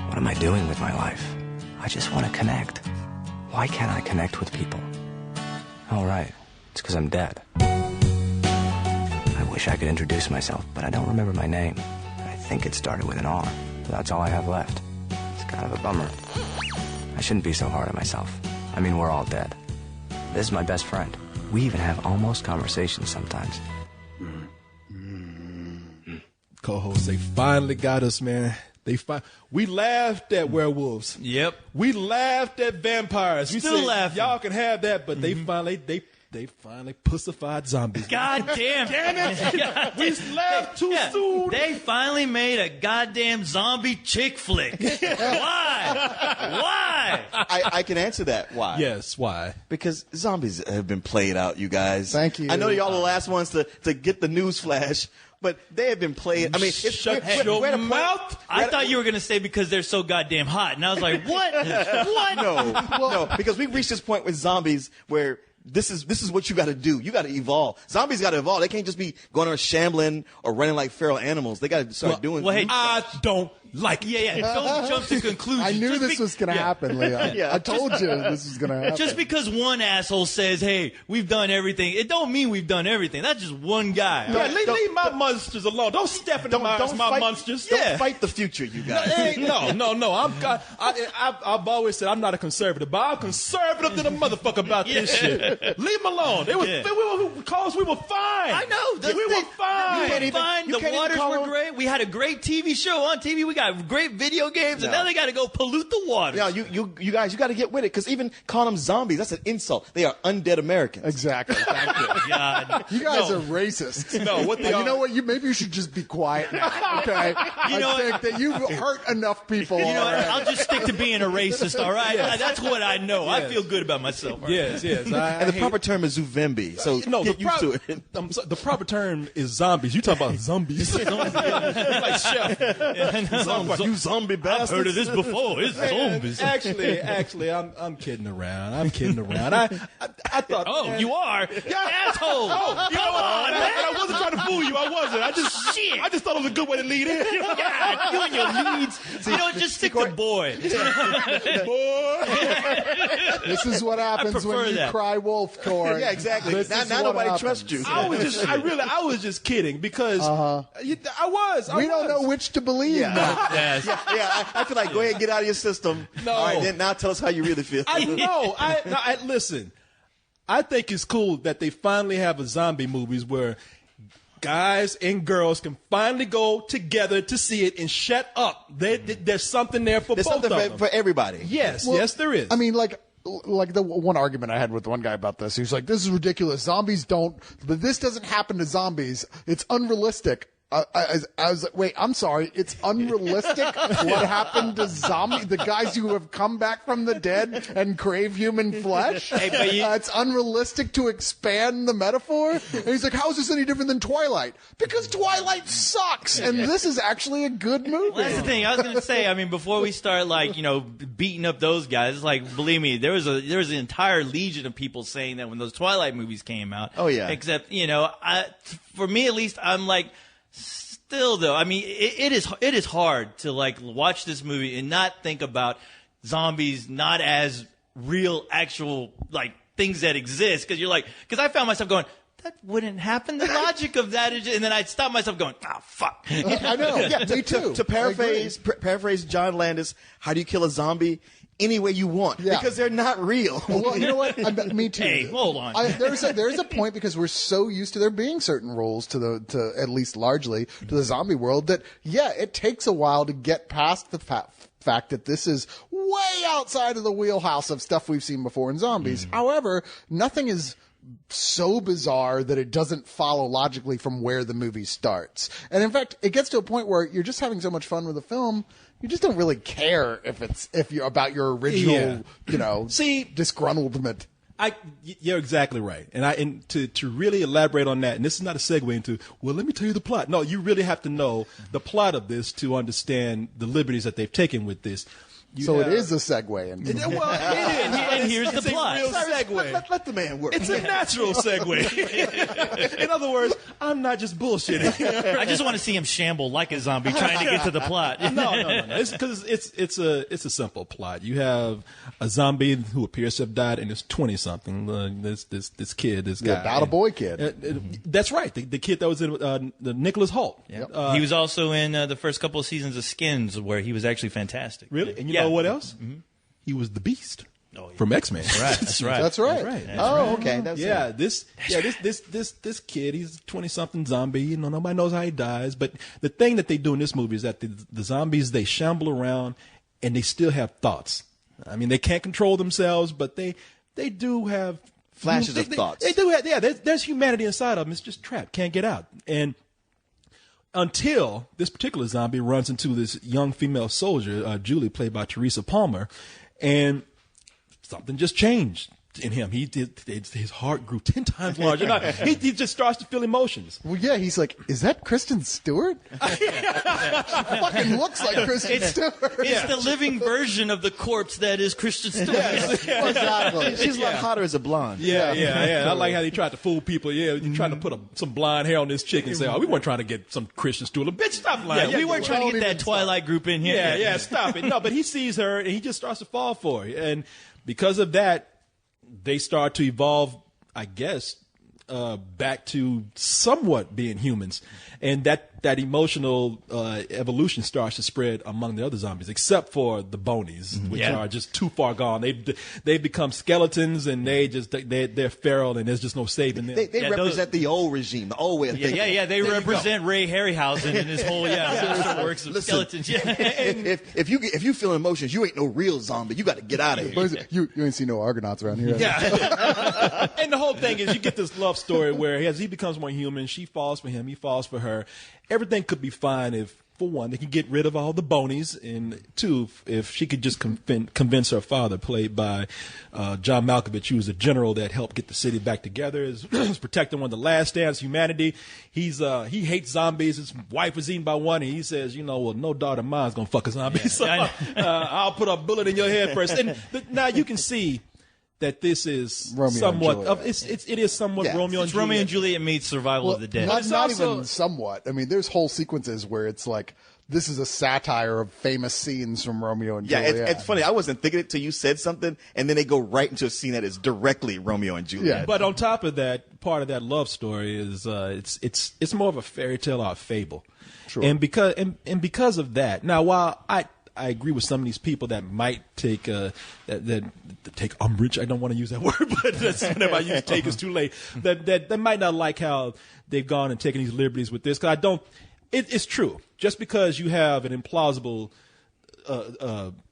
What am I doing with my life? I just want to connect. Why can't I connect with people? Oh, right. It's because I'm dead. I wish I could introduce myself, but I don't remember my name. I think it started with an R. That's all I have left. It's kind of a bummer. I shouldn't be so hard on myself. I mean, we're all dead. This is my best friend. We even have almost conversations sometimes. Co-hosts, they finally got us, man. We laughed at werewolves. Yep. We laughed at vampires. We Still said, laughing. y'all can have that, but they finally pussified zombies. God damn it. We laughed too soon. They finally made a goddamn zombie chick flick. Why? I can answer that. Why? Yes, why? Because zombies have been played out, you guys. Thank you. I know y'all the last ones to get the news flash, but they have been played. I mean, Shut we're your at a point- mouth. I thought you were going to say because they're so goddamn hot. And I was like, what? What? No, because we've reached this point with zombies where this is what you got to do. You got to evolve. Zombies got to evolve. They can't just be going around shambling or running like feral animals. They got to start doing. well, hey, I don't like it. Yeah. Don't jump to conclusions. I knew Just this was going to happen, Leo. Yeah. I told you this was going to happen. Just because one asshole says, hey, we've done everything, it don't mean we've done everything. That's just one guy. Yeah, leave my monsters alone. Don't step in the minds of my fight, monsters. Don't fight the future, you guys. Hey, no. I've always said I'm not a conservative, but I'm conservative than a motherfucker about this shit. Leave them alone. We were fine. I know. We were fine. We were fine. The waters were great. We had a great TV show on TV. We got great video games, and now they got to go pollute the water. Yeah, you guys, you got to get with it, because even calling them zombies, that's an insult. They are undead Americans. Exactly. Thank you. God. You guys are racist. No, what they are. You know what? Maybe you should just be quiet now. Okay. know I think that you've hurt enough people. You know what? already. I'll just stick to being a racist, all right? That's what I know. I feel good about myself. all right? Yes. And the proper term is Zuvembi, so get used to it. The proper term is zombies. You talk about zombies. You're like Chef. You zombie I've bastards. heard of this before. It's zombies. Actually, I'm kidding around. I thought. Oh, you are? Asshole. Oh, Come on, man. I wasn't trying to fool you. I wasn't. I just thought it was a good way to lead in. God, you and your leads. You know, just stick to boy. This is what happens when prefer you that. cry wolf, Corey. Yeah, exactly. This Now is what nobody happens. trusts you. I was just kidding because I was. We don't know which to believe now. Yes. Yeah, I feel like go ahead and get out of your system. No. All right, then now tell us how you really feel. I know. Listen. I think it's cool that they finally have a zombie movies where guys and girls can finally go together to see it and shut up. There's something there for There's both something of them. for everybody. Yes, Well, yes, there is. I mean, like the one argument I had with one guy about this, he was like, "This is ridiculous. Zombies don't, but this doesn't happen to zombies. It's unrealistic." I was like, wait, I'm sorry. It's unrealistic what happened to zombies, the guys who have come back from the dead and crave human flesh. Hey, but It's unrealistic to expand the metaphor. And he's like, how is this any different than Twilight? Because Twilight sucks, and this is actually a good movie. Well, that's the thing. I was going to say, I mean, before we start, beating up those guys, believe me, there was an entire legion of people saying that when those Twilight movies came out. Oh, yeah. Except, for me at least, I'm like, still though, I mean, it is hard to watch this movie and not think about zombies not as real, actual things that exist. Because I found myself going, that wouldn't happen. The logic of that is, and then I'd stop myself going, fuck. I know. Yeah, me too. To paraphrase John Landis, how do you kill a zombie? Any way you want, because they're not real. Well, you know what? Me too. Hey, hold on. There's a point, because we're so used to there being certain rules to at least largely to the zombie world that it takes a while to get past the fact that this is way outside of the wheelhouse of stuff we've seen before in zombies. However, nothing is so bizarre that it doesn't follow logically from where the movie starts. And in fact, it gets to a point where you're just having so much fun with the film, you just don't really care if you're about your original, disgruntlement. You're exactly right. And to really elaborate on that, and this is not a segue into, well, let me tell you the plot. No, you really have to know the plot of this to understand the liberties that they've taken with this. So it is a segue. And Well, it is. And here's the It's a plot. real segue. Let the man work. It's a natural segue. In other words, I'm not just bullshitting. I just want to see him shamble like a zombie trying to get to the plot. No. It's because it's a simple plot. You have a zombie who appears to have died and is 20-something. This kid, this guy, about a boy kid. That's right. The kid that was in the Nicholas Hoult. Yeah. He was also in the first couple of seasons of Skins, where he was actually fantastic. Really? And you Yeah. know what else? He was the Beast from X-Men. Right, that's right. That's right. right. Oh, okay. That's Yeah, this kid, he's a 20-something zombie. You know, nobody knows how he dies. But the thing that they do in this movie is that the zombies, they shamble around and they still have thoughts. I mean, they can't control themselves, but they do have Flashes of thoughts. They do have, yeah. There's humanity inside of them. It's just trapped, can't get out. And until this particular zombie runs into this young female soldier, Julie, played by Teresa Palmer, and something just changed in him. His heart grew 10 times larger. No, he just starts to feel emotions. Well, yeah, he's like, is that Kristen Stewart? She fucking looks like Kristen Stewart. It's the living version of the corpse that is Christian Stewart. Exactly. She's a lot hotter as a blonde. Yeah. I like how they tried to fool people. Yeah, you're trying to put some blonde hair on this chick and say, "Oh, we weren't trying to get some Christian Stewart." Bitch, stop lying. We weren't trying to get that Twilight group in here. Yeah, stop it. No, but he sees her and he just starts to fall for her, and because of that, they start to evolve, I guess, back to somewhat being humans, and that emotional evolution starts to spread among the other zombies, except for the bonies, which are just too far gone. They've become skeletons, and they're feral, and there's just no saving them. They represent the old regime, the old way of thinking. Yeah. They represent Ray Harryhausen and his whole works of skeletons. Yeah. If you feel emotions, you ain't no real zombie. You got to get out of here. You ain't seen no Argonauts around here. Yeah. And the whole thing is you get this love story where as he becomes more human, she falls for him, he falls for her. Everything could be fine if, for one, they can get rid of all the bonies, and two, if she could just convince her father, played by John Malkovich, who was a general that helped get the city back together, is protecting one of the last stands of humanity. He hates zombies. His wife was eaten by one, and he says, well, no daughter of mine's gonna fuck a zombie, so I'll put a bullet in your head first. And now you can see that this is Romeo somewhat and of Juliet. it is somewhat Romeo and Juliet. Romeo and Juliet meets Survival of the Dead. Not also- even somewhat. I mean, there's whole sequences where it's like, this is a satire of famous scenes from Romeo and Yeah, Juliet. it's funny. I wasn't thinking it till you said something, and then they go right into a scene that is directly Romeo and Juliet. Yeah. But on top of that, part of that love story is it's more of a fairy tale or a fable. Sure. And because of that, now while I agree with some of these people that might take that take umbrage. I don't want to use that word, but that's whenever I use take is too late. That might not like how they've gone and taken these liberties with this. Because I don't. It's true. Just because you have an implausible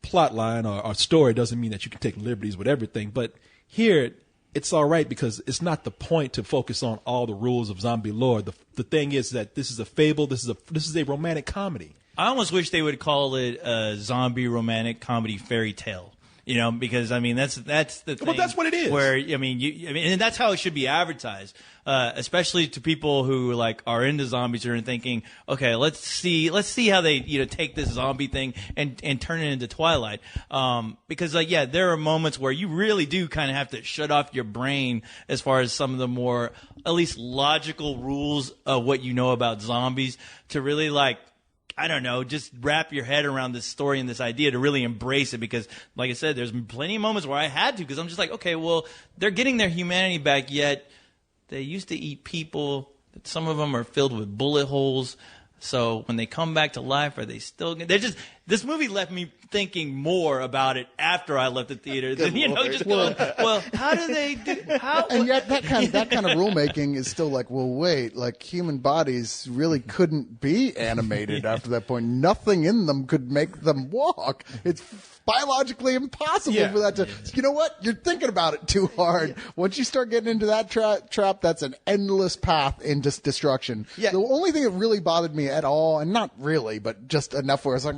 plot line or story doesn't mean that you can take liberties with everything. But here, it's all right because it's not the point to focus on all the rules of zombie lore. The thing is that this is a fable. This is a romantic comedy. I almost wish they would call it a zombie romantic comedy fairy tale. Because I mean that's the thing. Well, that's what it is. Where and that's how it should be advertised, especially to people who are into zombies or are thinking, okay, let's see how they take this zombie thing and turn it into Twilight. Because there are moments where you really do kind of have to shut off your brain as far as some of the more at least logical rules of what you know about zombies to really I don't know, just wrap your head around this story and this idea to really embrace it because, like I said, there's plenty of moments where I had to because I'm just like, okay, well, they're getting their humanity back, yet they used to eat people. Some of them are filled with bullet holes. So when they come back to life, are they still – this movie left me thinking more about it after I left the theater than, just going, well, how do they do – how? And yet that kind of rulemaking is still human bodies really couldn't be animated after that point. Nothing in them could make them walk. It's biologically impossible for that to – you know what? You're thinking about it too hard. Yeah. Once you start getting into that trap, that's an endless path into destruction. Yeah. The only thing that really bothered me at all, and not really, but just enough where I was like,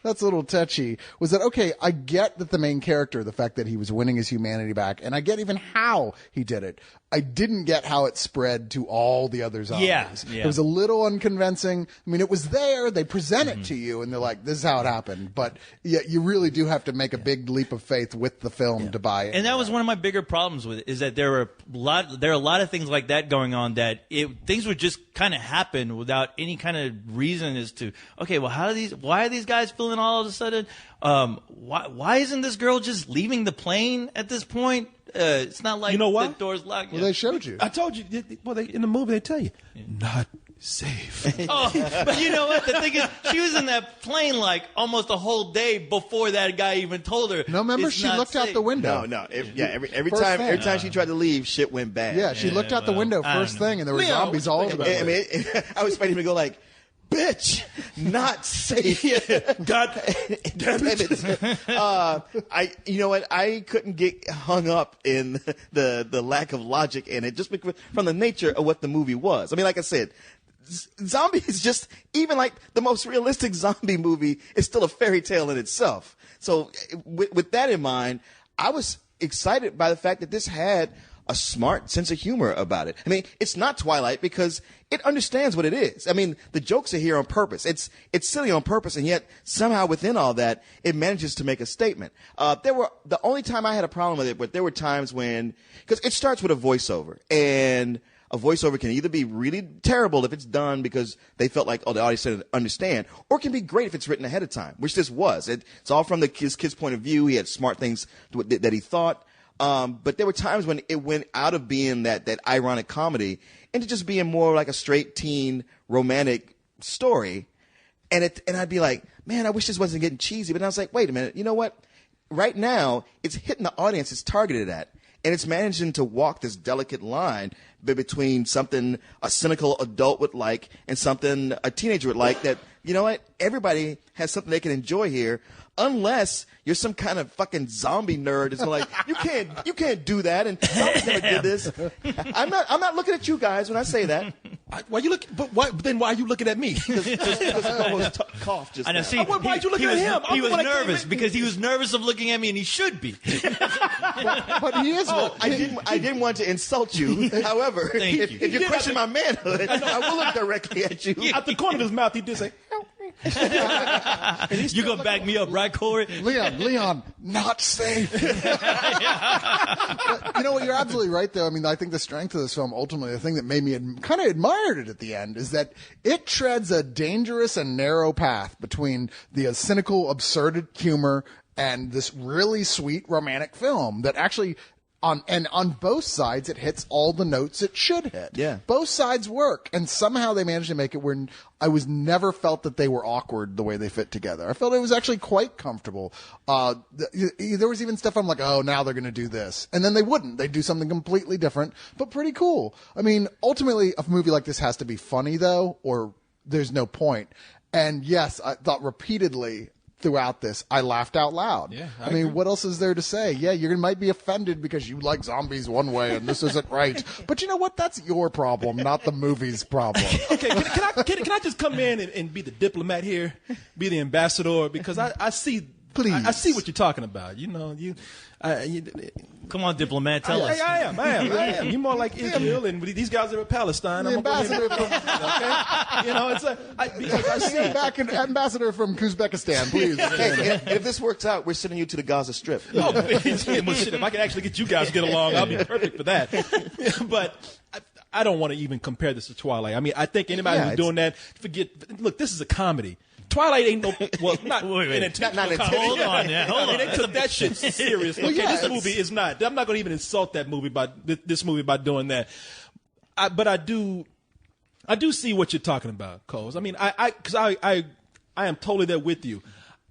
that's a little touchy, was that, okay, I get that the main character, the fact that he was winning his humanity back, and I get even how he did it. I didn't get how it spread to all the other zombies. Yeah. It was a little unconvincing. I mean, it was there. They present it to you, and they're like, this is how it happened. But yeah, you really do have to make a big leap of faith with the film to buy it. And that was one of my bigger problems with it, is that there are a lot of things like that going on that things would just kind of happen without any kind of reason as to, okay, well, why are these guys feeling all of a sudden? Why isn't this girl just leaving the plane at this point? It's not like You know why? the door's locked. Well, they showed you. I told you. Well, in the movie they tell you, not safe. Oh, but you know what? The thing is, she was in that plane like almost a whole day before that guy even told her. No, remember, it's she not looked out safe. the window. No. Every First time thing. she tried to leave, shit went bad. Yeah, she looked out the window I don't first know. thing, and there were Leo, zombies all over the place. I mean, I was expecting him to go like, "Bitch, not safe." God damn it. You know what? I couldn't get hung up in the lack of logic in it, just because, from the nature of what the movie was. I mean, like I said, zombies, just even like the most realistic zombie movie, is still a fairy tale in itself. So with that in mind, I was excited by the fact that this had a smart sense of humor about it. I mean, it's not Twilight because it understands what it is. I mean, the jokes are here on purpose. It's silly on purpose, and yet somehow within all that, it manages to make a statement. The only time I had a problem with it, but there were times when, because it starts with a voiceover, and a voiceover can either be really terrible if it's done because they felt like, oh, the audience didn't understand, or it can be great if it's written ahead of time, which this was. It's all from his kid's point of view. He had smart things that he thought. But there were times when it went out of being that ironic comedy into just being more like a straight teen romantic story. And I'd be like, man, I wish this wasn't getting cheesy. But I was like, wait a minute, you know what? Right now, it's hitting the audience it's targeted at. And it's managing to walk this delicate line between something a cynical adult would like and something a teenager would like, that, you know what? Everybody has something they can enjoy here, unless you're some kind of fucking zombie nerd that's like, you can't do that, and zombies never did this. I'm not looking at you guys when I say that. Why you look? But why? Then why are you looking at me? Because co-host coughed just I know. now. See, why'd you look at him? He I'm was the one that came nervous in. because he was nervous of looking at me, and he should be. But he is. I didn't want to insult you. However, Thank you. if you question my manhood, I will look directly at you. Out the corner of his mouth, he did say, "Help me." You gonna back me up, right, Corey? Leon, not safe. But, you know what? You're absolutely right, though. I mean, I think the strength of this film, ultimately, the thing that made me kind of admired it at the end, is that it treads a dangerous and narrow path between the cynical, absurd humor and this really sweet romantic film that actually. On both sides, it hits all the notes it should hit. Yeah. Both sides work, and somehow they managed to make it where I was never felt that they were awkward the way they fit together. I felt it was actually quite comfortable. There was even stuff I'm like, oh, now they're going to do this. And then they wouldn't. They'd do something completely different, but pretty cool. I mean, ultimately, a movie like this has to be funny, though, or there's no point. And yes, I thought repeatedly throughout this, I laughed out loud. Yeah, I mean, what else is there to say? Yeah, you might be offended because you like zombies one way and this isn't right. But you know what? That's your problem, not the movie's problem. Okay, can I just come in and be the diplomat here, be the ambassador, because I see. Please. I see what you're talking about. You know, Come on, diplomat, tell us. I am. You're more like Israel, and these guys are in Palestine. The I'm gonna go ambassador ahead and- okay? You know, it's because I see. Ambassador from Uzbekistan, please. Hey, and if this works out, we're sending you to the Gaza Strip. Oh, well, shit, if I can actually get you guys to get along, I'll be perfect for that. But I don't want to even compare this to Twilight. I mean, I think anybody who's doing that, look, this is a comedy. Twilight ain't no, well, not Wait. an intentional Not comedy. Hold on, yeah, hold I mean, on. they took that shit seriously. Well, Okay, yeah, this movie is not. I'm not going to even insult that movie this movie by doing that. But I do see what you're talking about, Coles. I mean, because I am totally there with you.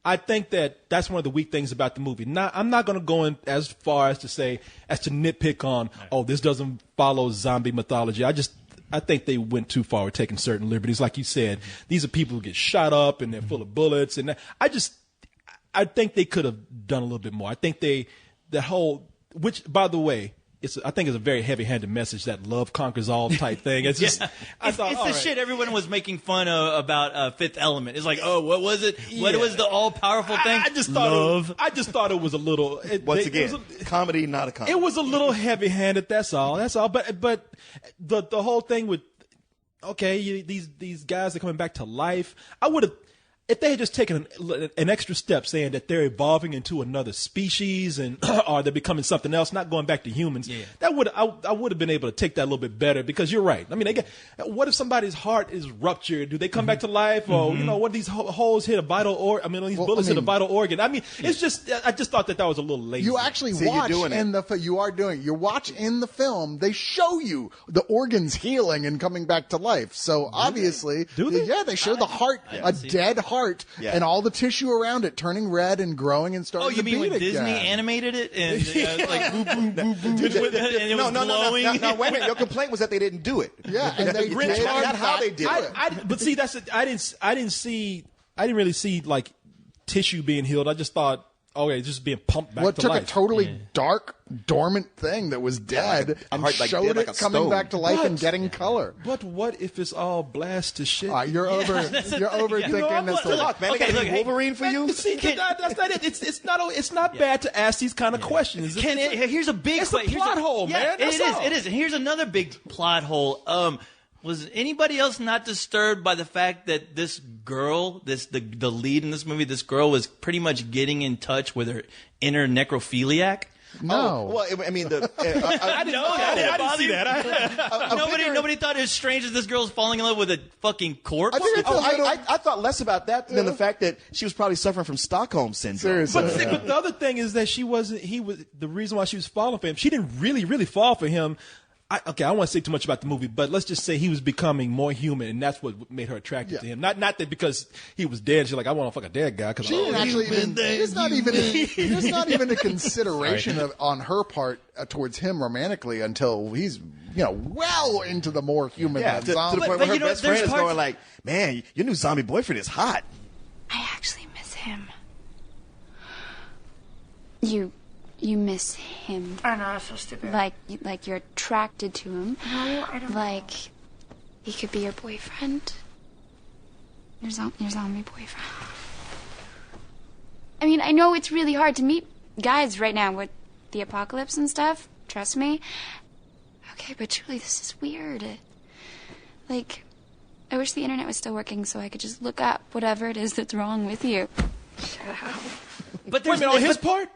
I think that's one of the weak things about the movie. I'm not going to go in as far as to nitpick on, oh, this doesn't follow zombie mythology. I think they went too far with taking certain liberties. Like you said, these are people who get shot up and they're full of bullets. And I think they could have done a little bit more. I think which, by the way, I think it's a very heavy-handed message, that love conquers all type thing. It's just, I thought, it's all the right. shit everyone was making fun of about Fifth Element. It's like, oh, what was it? What was the all-powerful thing? I just thought love. I just thought it was a little. Once again, comedy, not a comedy. It was a little heavy-handed. That's all. But the whole thing with, okay, these guys are coming back to life. I would have, if they had just taken an extra step, saying that they're evolving into another species and or they're becoming something else, not going back to humans. Yeah. That would I would have been able to take that a little bit better, because you're right. I mean, what if somebody's heart is ruptured? Do they come back to life, or what? These holes hit a vital organ? These bullets hit a vital organ. I mean, it's just I just thought that was a little lazy. You actually See, you're watch doing in you are doing it. You watch in the film. They show you the organs healing and coming back to life. So obviously, Do they? yeah, they show the heart, a dead heart, Yeah. and all the tissue around it turning red and growing and starting Oh, you to mean beat when Disney again. animated it and like boop, boop, boop, boop, and it was glowing? No, wait a minute. Your complaint was that they didn't do it. Yeah, and they Grinch did not how they did it. But see, I didn't really see like tissue being healed. I just thought, okay, just being pumped back What to took life. a totally dark, dormant thing that was dead a and heart, like, showed dead like it a coming stone. back to life But- and getting color. But what if it's all blast to shit? You're overthinking I'm this. like- Look, man, Okay, they got look, to be hey, Wolverine for you. See, that's not it. It's not bad to ask these kind of questions. Here's a big It's a plot hole, man. That's It is. all. It is. And here's another big plot hole. Was anybody else not disturbed by the fact that this girl, the lead in this movie, this girl was pretty much getting in touch with her inner necrophiliac? No. Well, I mean, the I didn't know that. I didn't see that. Nobody thought it was strange that this girl's falling in love with a fucking corpse. I think it's a little- I thought less about that than the fact that she was probably suffering from Stockholm syndrome. Seriously. But the other thing is that the reason why she was falling for him, she didn't really fall for him. I don't want to say too much about the movie, but let's just say he was becoming more human, and that's what made her attracted to him. Not that because he was dead, she's like, I want to fuck a dead guy. She didn't actually even. There's not even a consideration on her part towards him romantically until he's well into the more human Yeah, to the zombie. point But where her you know, best there's friend is parts- going like, man, your new zombie boyfriend is hot. I actually miss him. You miss him. I know, that's so stupid. Like you're attracted to him. No, I don't Like he could be your boyfriend. Your zombie boyfriend. I mean, I know it's really hard to meet guys right now with the apocalypse and stuff. Trust me. Okay, but truly, this is weird. Like, I wish the internet was still working so I could just look up whatever it is that's wrong with you. But Wait a there's minute, on his part?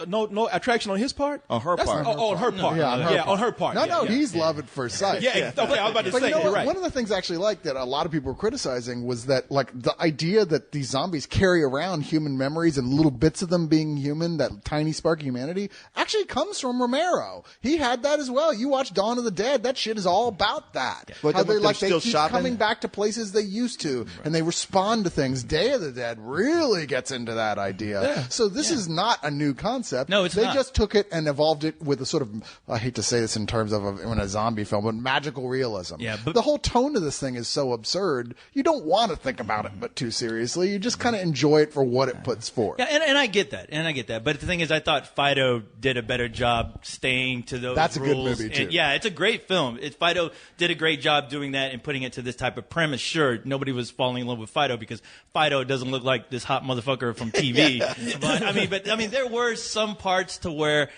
No attraction on his part? On her part. On her part. Yeah, on her part. No, Yeah. he's love at first sight. Yeah, okay, I was about to But say, you know you're what? right. One of the things I actually like that a lot of people were criticizing was that, like, the idea that these zombies carry around human memories and little bits of them being human, that tiny spark of humanity, actually comes from Romero. He had that as well. You watch Dawn of the Dead, that shit is all about that. But How they're they still keep shopping? coming back to places they used to, and they respond to things. Day of the Dead really gets into that idea. So this is not a new concept. No, it's they not. just took it and evolved it with a sort of, I hate to say this in terms of a zombie film, but magical realism. Yeah, but- the whole tone of this thing is so absurd. You don't want to think about it, but too seriously. You just kind of enjoy it for what it puts forth. Yeah, and I get that. But the thing is, I thought Fido did a better job staying to those That's a good rules. movie, too. And yeah, it's a great film. Fido did a great job doing that and putting it to this type of premise. Sure, nobody was falling in love with Fido because Fido doesn't look like this hot motherfucker from TV. But I mean, there were some parts to where,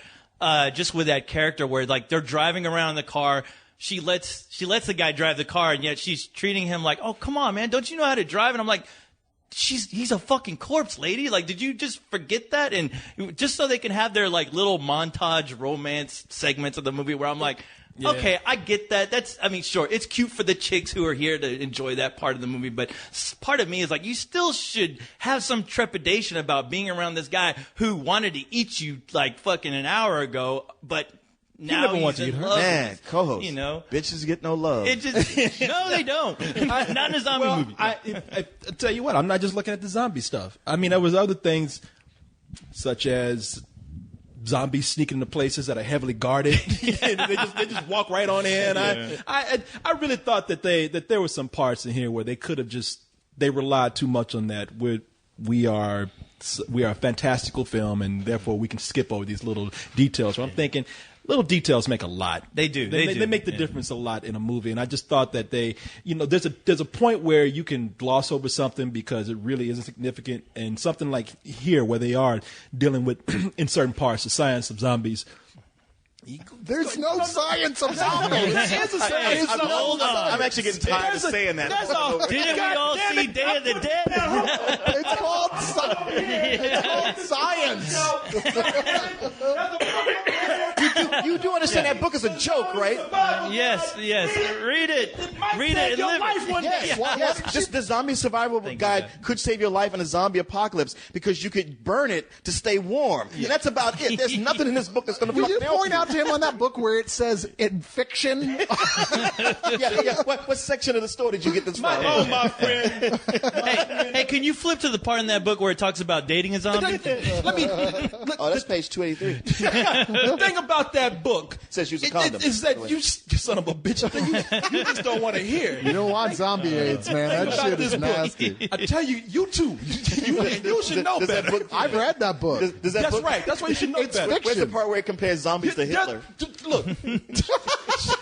just with that character where like they're driving around in the car. She lets the guy drive the car, and yet she's treating him like, oh, come on, man, don't you know how to drive? And I'm like, he's a fucking corpse, lady. Like, did you just forget that? And just so they can have their like little montage romance segments of the movie where I'm like, okay, I get that. Sure, it's cute for the chicks who are here to enjoy that part of the movie, but part of me is like, you still should have some trepidation about being around this guy who wanted to eat you like fucking an hour ago, but now never he's wanted to in eat her. love. Man, co-host. You know, bitches get no love. it just no, they don't. Not in a zombie Well, movie. I tell you what, I'm not just looking at the zombie stuff. I mean, there was other things such as zombies sneaking into places that are heavily guarded. And they just walk right on in. I really thought that there were some parts in here where they could have they relied too much on that. We are a fantastical film, and therefore we can skip over these little details. So I'm thinking, little details make a lot. They do. They make the difference a lot in a movie. And I just thought that there's a point where you can gloss over something because it really isn't significant. And something like here, where they are dealing with in certain parts the science of zombies. There's no science of zombies. There's a science. Hold on. I'm actually getting tired of saying that. Didn't we all see Day of the Dead? It's called science. You do understand that book is a joke, right? Yes. Read it. Read it and live it. Yes. Just the zombie survival guide could save your life in a zombie apocalypse because you could burn it to stay warm. And that's about it. There's nothing in this book that's going to Will you help point out to him on that book where it says in fiction? Yeah. What section of the store did you get this from? Oh, my friend. Hey, can you flip to the part in that book where it talks about dating a zombie? Oh, that's page 283. The thing about that book Says use a condom. is that you son of a bitch. You just don't want to hear. You don't want zombie AIDS, man. That About shit this is book. nasty. I tell you, you too. You should know Does that better. book- I've read that book. Does that That's book- right. That's why you should know better. fiction. Where's the part where it compares zombies to Hitler? Look,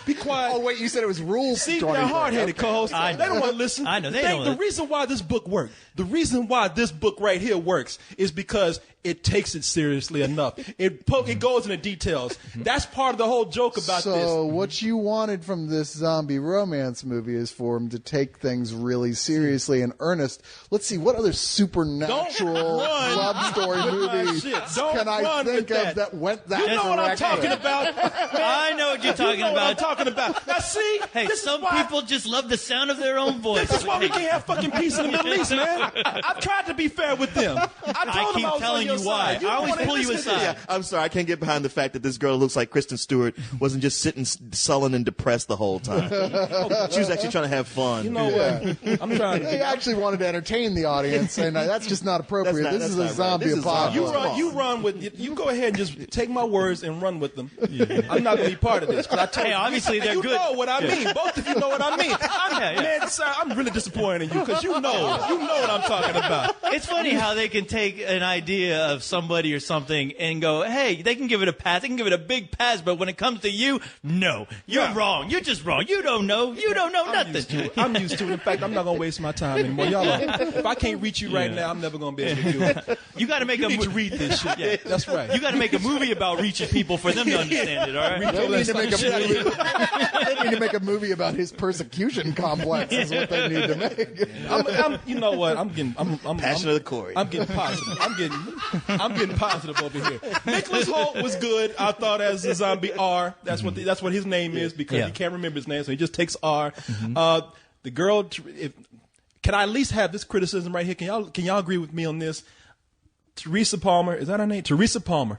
be quiet. Oh wait, you said it was rules. See, they're hard-headed co-hosts. I They know. don't want to listen. I know, they The don't. reason why this book worked, the reason why this book right here works is because it takes it seriously enough. It goes into details. That's part of the whole joke about So this. what you wanted from this zombie romance movie is for him to take things really seriously and earnest. Let's see, what other supernatural Don't run love story with my movies shit. Don't can I run think with of that went that You know what I'm direction? talking about. I know what you're talking You know what I'm about. talking about. Now see, Hey, this some is why, people just love the sound of their own voice. This is why we can't have fucking peace in the Middle East, man. I've tried to be fair with them. I told them keep I was telling on your you why. side. I always don't wanna pull you listen to aside. this. I'm sorry, I can't get behind the fact that this girl looks like Kristen Stewart wasn't just sitting sullen and depressed the whole time. She was actually trying to have fun. You know what? I'm trying They to. actually wanted to entertain the audience, and that's just not appropriate. That's not- this is a that's not right. zombie This is apocalypse. You run with. You go ahead and just take my words and run with them. I'm not going to be part of this. 'Cause I told Hey, you, obviously they're you good. know what I mean. Both of you know what I mean. Yeah. Man, sir, I'm really disappointed in you because you know what I'm talking about. It's funny how they can take an idea of somebody or something and go, hey, they can give it a pass. They can give it a big pass, but when it comes to you, no. You're wrong. You're just wrong. You don't know. You don't know nothing. I'm used to it. In fact, I'm not going to waste my time anymore. Y'all, if I can't reach you right now, I'm never going to be able to do it. You got to make You a need to read this shit. Yeah, that's right. You got to make a movie about reaching people for them to understand it, all right? They need to make a Shit out of movie. you. They need to make a movie about his persecution complex. Is what they need to make. You know what? I'm Passion of the Corey. I'm getting positive. I'm getting positive over here. Nicholas Hoult was good. I thought as a zombie R. That's what his name is because Yeah. he can't remember his name, so he just takes R. The girl. Can I at least have this criticism right here? Can y'all agree with me on this? Teresa Palmer, is that her name? Teresa Palmer.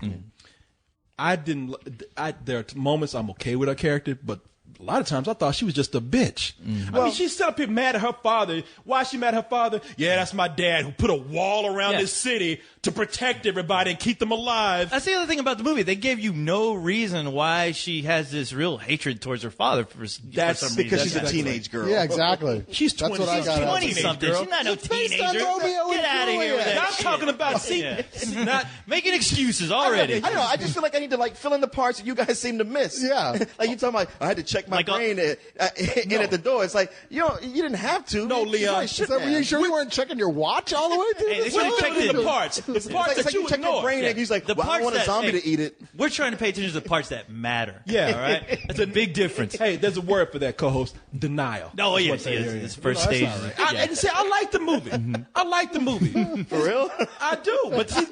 There are moments I'm okay with her character, but a lot of times I thought she was just a bitch. I mean, she sat up here mad at her father. Why is she mad at her father? Yeah, that's my dad who put a wall around Yeah. this city to protect everybody and keep them alive. That's the other thing about the movie. They gave you no reason why she has this real hatred towards her father for some reason. because she's a That's teenage girl. Yeah, exactly. She's That's 20. what I She's got. out of 20 it. teenage something. girl. She's not no It's based on teenager. Romeo and Get out of here with Juliet. that I'm shit. talking about, see, Yeah. not, Making excuses already. I don't know. I just feel like I need to fill in the parts that you guys seem to miss. Yeah. Like you talking about, I had to check my Like, brain in at the door. It's like you didn't have to. No, You Leon. probably Is shouldn't that, were you have. sure you weren't checking your watch all the way through Hey, this? they we should've checked checked the it. parts. The parts It's like that you you check your ignore. brain and he's like, The well, I parts want a that- zombie hey, to eat it. We're trying to pay attention to the parts that matter. Yeah. All right? That's a big difference. Hey, there's a word for that, co-host. Denial. Oh, That's yes, what they yes. hear. This first No, that's stage. all right. And see, I like the movie. I like the movie. For real? I do. But see,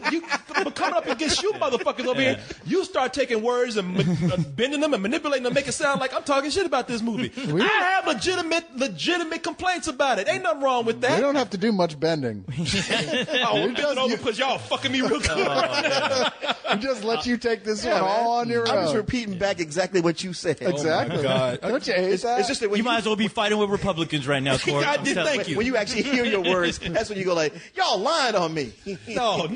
but coming up against you motherfuckers over here, you start taking words and bending them and manipulating them, make it sound like I'm talking shit about this movie. I have legitimate complaints about it. Ain't nothing wrong with We that. don't have to do much bending. Oh, we're bending over because y'all fucking me real good. We just let you take this one all on your I'm just own. repeating back exactly what you said. Exactly. God. Don't you hate that? It's just that when You might as well be fighting with Republicans right now, Corey. I I'm did. telling Thank you. when you actually hear your words, that's when you go like, y'all lying on me. No.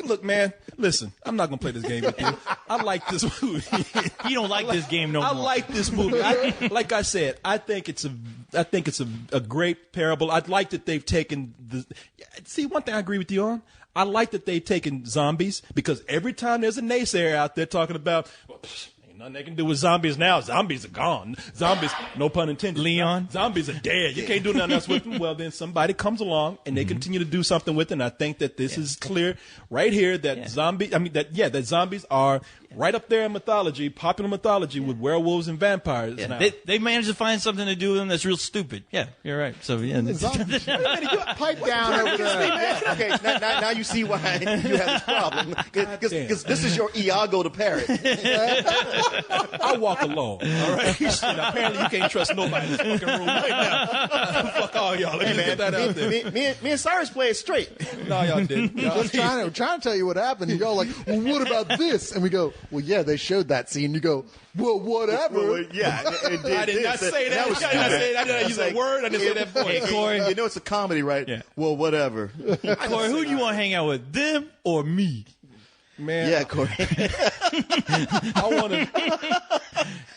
Look, man. Listen, I'm not gonna play this game with you. I like this movie. You don't like this game no I more. like this movie. Like I said, I think it's a great parable. I'd like that they've taken the. See, one thing I agree with you on. I like that they've taken zombies because every time there's a naysayer out there talking about, well, Nothing they can do with zombies now. Zombies are gone. Zombies, no pun intended. Leon? Zombies are dead. You can't do nothing else with them. Well, then somebody comes along and they continue to do something with it. And I think that this is clear right here that that zombies are right up there in mythology, popular mythology with werewolves and vampires. Yeah. Now. They managed to find something to do with them that's real stupid. Yeah, you're right. So yeah, Pipe down over there. Yeah, okay, now you see why you have this problem. Because this is your Iago the parrot. I walk alone. All right. And apparently you can't trust nobody in this fucking room right now. Fuck all y'all. Let me get that out there. Me and Cyrus play it straight. No, y'all didn't. Y'all Just trying to tell you what happened. You go like, well, what about this? And we go, well, yeah, they showed that scene. You go, well, whatever. Well, yeah, I did not say that. I did not say that. I did not use a word. I didn't say that voice. Hey, Corey. You know it's a comedy, right? Yeah. Well, whatever. Corey, who do you want to hang out with, them or me? Man, Yeah, Corey. I want to.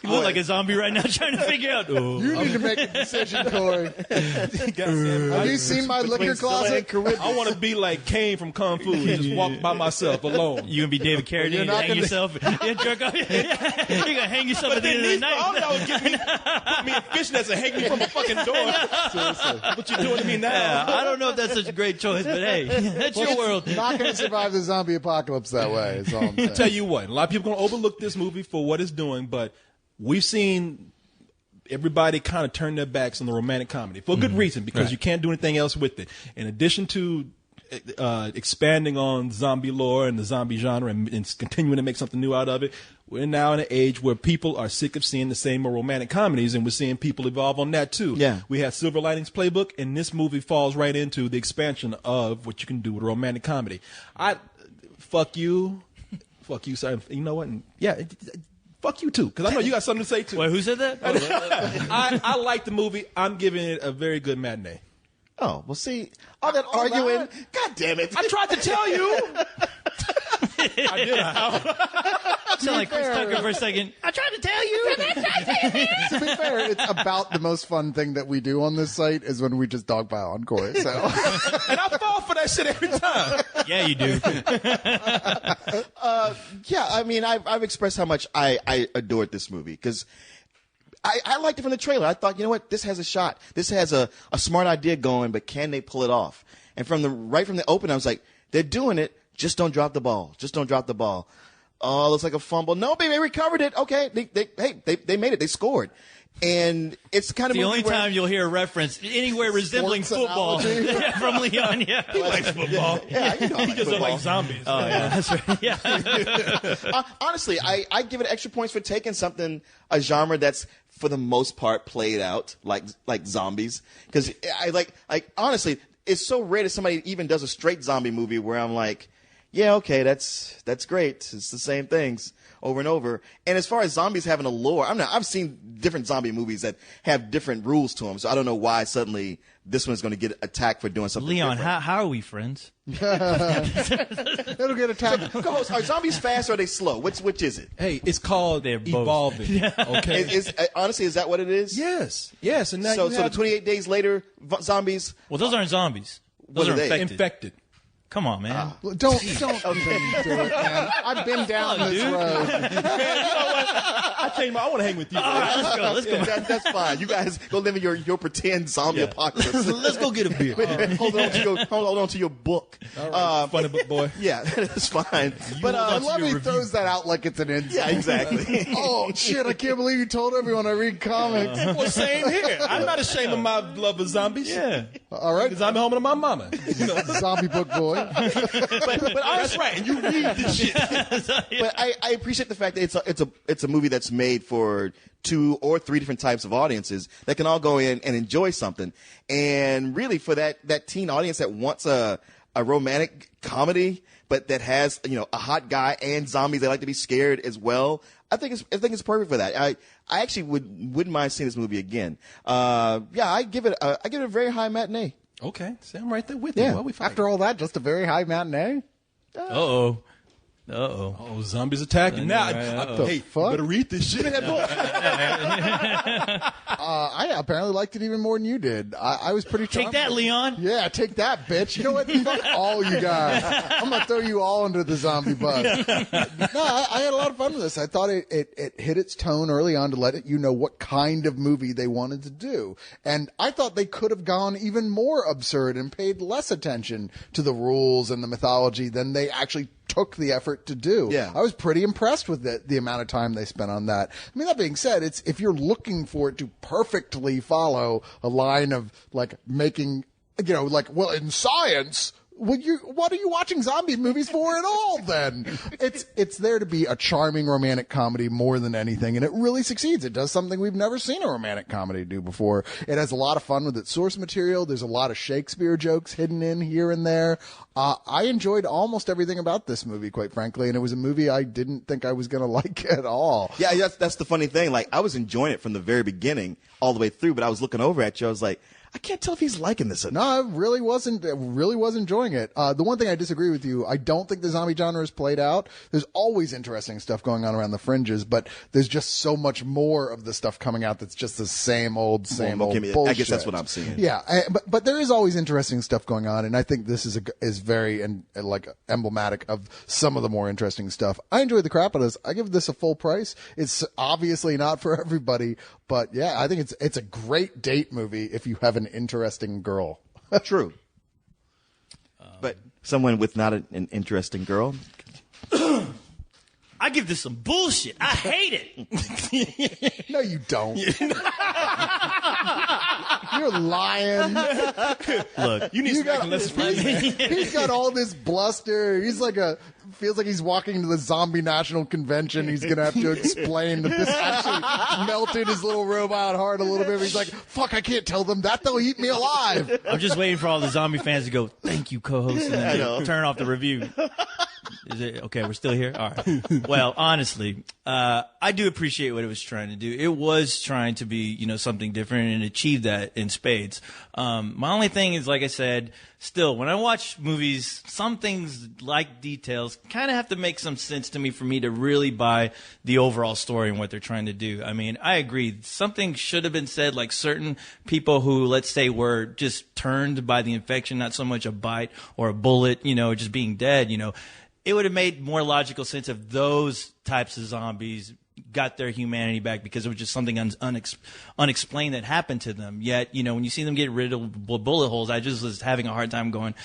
You look like a zombie right now, trying to figure out. Oh. You need to make a decision, Corey. Have you seen my liquor closet? I want to be like Kane from Kung Fu and just walk by myself alone. You gonna be David Carradine and hang yourself? Yeah, jerk off. You're gonna hang yourself at the end of the All night. that would get me, put me in fishnets and hang me from a fucking door. Seriously. What you doing to me now? Yeah, I don't know if that's such a great choice, but hey, that's your world. Not going to survive the zombie apocalypse that way. Is all I'm saying. Tell you what, a lot of people are going to overlook this movie for what it's doing, but we've seen everybody kind of turn their backs on the romantic comedy for a good reason, because you can't do anything else with it. In addition to expanding on zombie lore and the zombie genre and continuing to make something new out of it, we're now in an age where people are sick of seeing the same romantic comedies, and we're seeing people evolve on that too. Yeah. We have Silver Linings Playbook, and this movie falls right into the expansion of what you can do with a romantic comedy. Fuck you, sorry. You know what? Yeah, fuck you too, because I know you got something to say too. Wait, who said that? I like the movie. I'm giving it a very good matinee. Oh, well, see, all that arguing. God damn it. I tried to tell you. I did. Sound like Chris Tucker for a second. I tried to tell you. To be fair, it's about the most fun thing that we do on this site is when we just dogpile on Corey. So And I fall for that shit every time. Yeah, you do. Yeah, I mean, I've expressed how much I adored this movie because I liked it from the trailer. I thought, you know what, this has a shot. This has a smart idea going, but can they pull it off? And right from the open, I was like, they're doing it. Just don't drop the ball. Just don't drop the ball. Oh, looks like a fumble. No, baby, they recovered it. Okay, they made it. They scored. And it's kind of The only movie where- time you'll hear a reference anywhere resembling Sports football analogy. from Leon. Yeah, He likes football. Yeah, you know, I He like just don't football. like zombies. oh yeah, that's right. Yeah, Honestly, I give it extra points for taking a genre that's for the most part played out like zombies. Because honestly, it's so rare that somebody even does a straight zombie movie where I'm like, yeah, okay, that's great. It's the same things over and over. And as far as zombies having a lore, I've seen different zombie movies that have different rules to them. So I don't know why suddenly this one's going to get attacked for doing something Leon, different. how are we friends? it'll get attacked. Co-host, are zombies fast or are they slow? Which is it? Hey, it's called They're both. evolving. Okay. Honestly, is that what it is? Yes. And now So you the have 28 days later, zombies. Well, those aren't zombies. Those What are are they? infected. infected. Come on, man. Don't even do it, man. I've been down this dude. road. I tell you, I want to hang with you. Let's go. Let's go. That's fine. You guys go live in your pretend zombie apocalypse. Let's go get a beer. hold on to your book. Funny book boy. Yeah, that's fine. But I want love your he review. throws that out like it's an insult. yeah, exactly. Oh shit! I can't believe you told everyone I read comics. Well, same here. I'm not ashamed of my love of zombies. Yeah. All right, Because I'm home to my mama. You know? zombie book boy. but That's right. And you read this shit. But I appreciate the fact that it's a movie that's made for 2 or 3 different types of audiences that can all go in and enjoy something. And really for that teen audience that wants a romantic comedy, but that has, a hot guy and zombies that like to be scared as well. I think it's perfect for that. I actually wouldn't mind seeing this movie again. I give it a very high matinee. Okay. See, I'm right there with Yeah. you. Well, we fight. After all that, just a very high matinee. Uh-oh. Uh-oh. Oh, zombies attacking. Now, hey, fuck? better read this shit. I apparently liked it even more than you did. I was pretty Take charmed. that, Leon. Yeah, take that, bitch. You know what? Fuck all you guys. I'm going to throw you all under the zombie bus. No, I had a lot of fun with this. I thought it hit its tone early on to let you know what kind of movie they wanted to do. And I thought they could have gone even more absurd and paid less attention to the rules and the mythology than they actually took the effort to do. Yeah. I was pretty impressed with the amount of time they spent on that. I mean, that being said, it's if you're looking for it to perfectly follow a line of like making, you know, like, well, in science, what are you watching zombie movies for at all then? It's there to be a charming romantic comedy more than anything, and it really succeeds. It does something we've never seen a romantic comedy do before. It has a lot of fun with its source material. There's a lot of Shakespeare jokes hidden in here and there. I enjoyed almost everything about this movie, quite frankly, and it was a movie I didn't think I was going to like at all. Yeah, that's the funny thing. Like, I was enjoying it from the very beginning all the way through, but I was looking over at you. I was like, I can't tell if he's liking this or not. No, I really was enjoying it. The one thing I disagree with you, I don't think the zombie genre is played out. There's always interesting stuff going on around the fringes, but there's just so much more of the stuff coming out that's just the same old bullshit. I guess that's what I'm seeing. Yeah, but there is always interesting stuff going on, and I think this is very like emblematic of some of the more interesting stuff. I enjoyed the crap out of this. I give this a full price. It's obviously not for everybody, but yeah, I think it's a great date movie if you have an interesting girl. True. But someone with not an interesting girl. I give this some bullshit. I hate it. No, you don't. You're lying. Look, You need some lessons from me, man. He's got all this bluster. He's like feels like he's walking to the Zombie National Convention. He's going to have to explain that this actually melted his little robot heart a little bit. He's like, fuck, I can't tell them that. They'll eat me alive. I'm just waiting for all the zombie fans to go, thank you, co-host, and then turn off the review. Is it okay? We're still here? All right. Well, honestly, I do appreciate what it was trying to do. It was trying to be, something different and achieve that in spades. My only thing is, like I said, still, when I watch movies, some things like details kind of have to make some sense to me for me to really buy the overall story and what they're trying to do. I mean, I agree. Something should have been said, like certain people who, let's say, were just turned by the infection, not so much a bite or a bullet, just being dead, it would have made more logical sense if those types of zombies got their humanity back because it was just something unexplained that happened to them. Yet, when you see them get rid of bullet holes, I just was having a hard time going,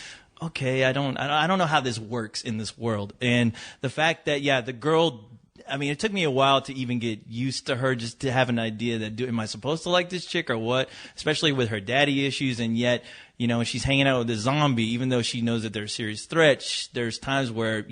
okay, I don't know how this works in this world. And the fact that, the girl, I mean, it took me a while to even get used to her, just to have an idea that, am I supposed to like this chick or what? Especially with her daddy issues, and yet, she's hanging out with a zombie, even though she knows that they're a serious threat. There's times where,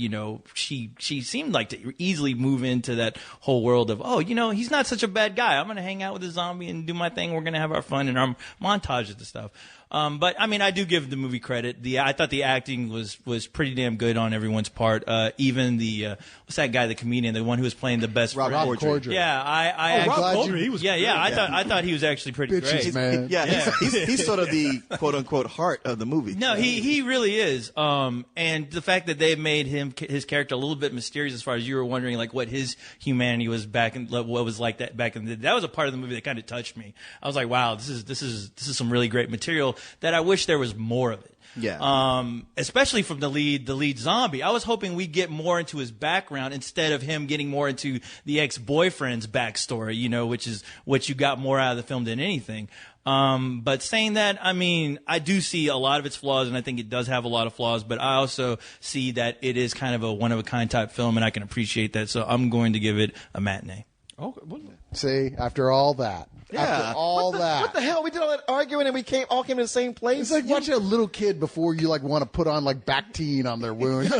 she seemed like to easily move into that whole world of, he's not such a bad guy. I'm going to hang out with a zombie and do my thing. We're going to have our fun and our montages and stuff. But I mean, I do give the movie credit. I thought the acting was pretty damn good on everyone's part. Even the what's that guy, the comedian, the one who was playing the best friend. Rob Corddry. Yeah, I Rob actually, Corddry, he was yeah, great. I thought he was actually pretty Bitches, great. man. Yeah, he's sort of the quote unquote heart of the movie. No, he really is. And the fact that they made his character a little bit mysterious, as far as you were wondering, like what his humanity was back in, what was like that back in the day. That was a part of the movie that kind of touched me. I was like, wow, this is some really great material that I wish there was more of it. Yeah. Especially from the lead zombie. I was hoping we'd get more into his background instead of him getting more into the ex-boyfriend's backstory, which is what you got more out of the film than anything. But saying that, I mean, I do see a lot of its flaws, and I think it does have a lot of flaws, but I also see that it is kind of a one-of-a-kind type film, and I can appreciate that, so I'm going to give it a matinee. Oh, well, See, after all that. Yeah. After all that. What the hell? We did all that arguing and we all came to the same place. It's like watching a little kid before you want to put on Bactine on their wound.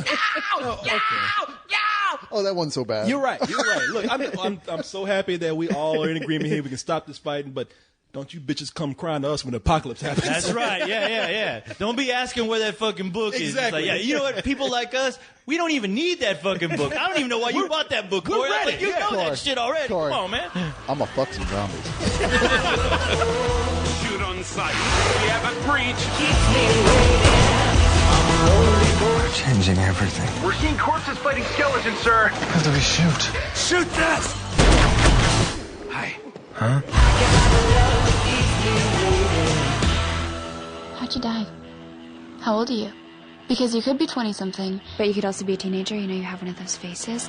Oh, that wasn't so bad. You're right. Look, I'm so happy that we all are in agreement here. We can stop this fighting, but don't you bitches come crying to us when the apocalypse happens. That's right. Yeah. Don't be asking where that fucking book is. Exactly. It's like, you know what? People like us, we don't even need that fucking book. I don't even know why you bought that book, Corey. I'm like, you know Corey. that shit already. Corey. Come on, man. I'm going to fuck some zombies. Shoot on sight. We have a breach. changing everything. We're seeing corpses fighting skeletons, sir. How do we shoot? Shoot this! Hi. Huh? How'd you die? How old are you? Because you could be 20-something, but you could also be a teenager. You know, you have one of those faces.